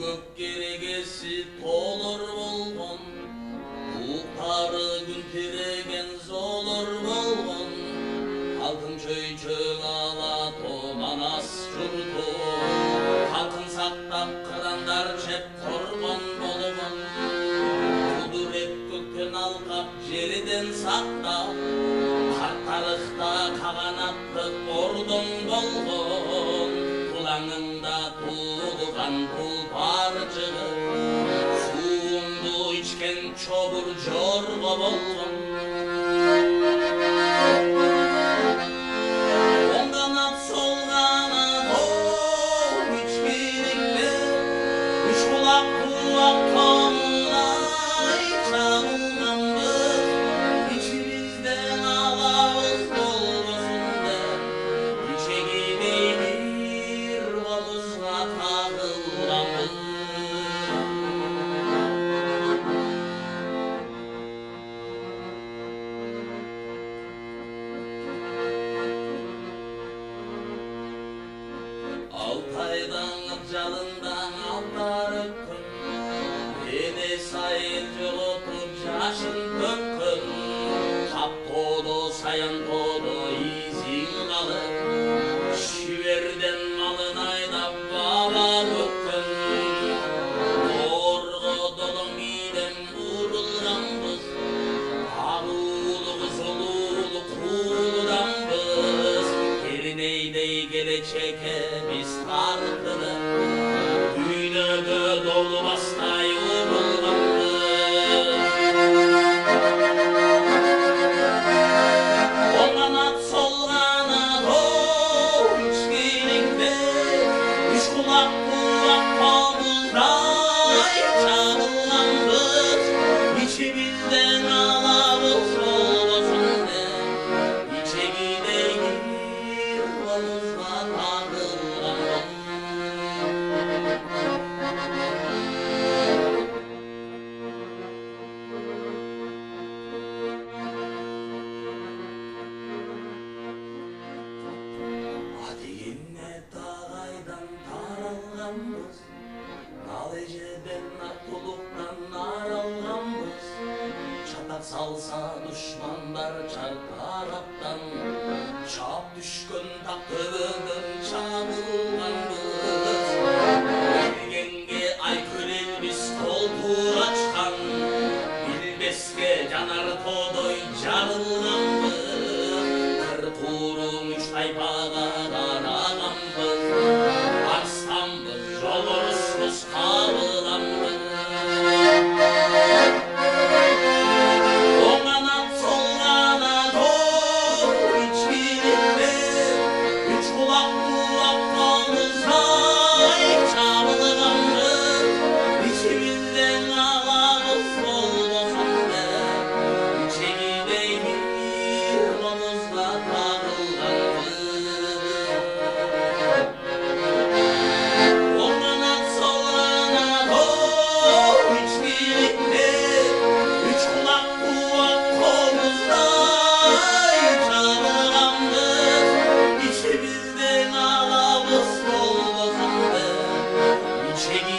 көк керегесі толыр болған, уықтары күн тереген золыр болған, халқын чөйчөң ала томанас жұрты, халқын сақтап қырандар жеп құрбан болған, құдірет көктен алқап жерден сақтап, қарт тарихта қағанатты ордың болған, Kulağında tuğan tulpar çıgıp, suğundu içken çobur jorga bolgan. On kanat sol kanat ol içkilikle, üç kulak tonlay çağılgandır, içimizden ağız dolmasın der, içegideydi Altaydan jalından altar ökkün, ene sayın jolutup yaşın tökkün, kap todo sayan todo izin kalır, şiverden malın aydap bala ökkün, orgu dolun midem vurulganbız, ağulu kızılulu kuğudanbız, elineydey geleceke biz tartılı, düğünögö dolu bastay vurulganbız. On kanat sol kanat ol içkilikte, üç kulak kolumuzday çağılganbız, içimizden ağlamız olmasın de, içegideydi yuvamızda takılganbız. Adigine tağaydan taralganbız, nal eceden nartuluktan naralganbız, çatak salsa düşmanlar çar taraptan, çap düşkün tak töbögün çağılganbız, bilgenge ay kölelbis koltuğ açkan, bilbeske janar todoy jarılganbız, kırkurun üç taypaga karaganbız, arstanbız, jolorsuz kabılanbız. On kanat sol kanat ol içkilikte, üç kulak kolumuzday çağılganbız, içimizden ağlamız olmasın der, içegideydi yuvamızda takılganbız. On kanat sol kanat ol içkilikte, üç kulak kolumuzday çağılganbız, içimizden ağlamız olmasın der, içegideydi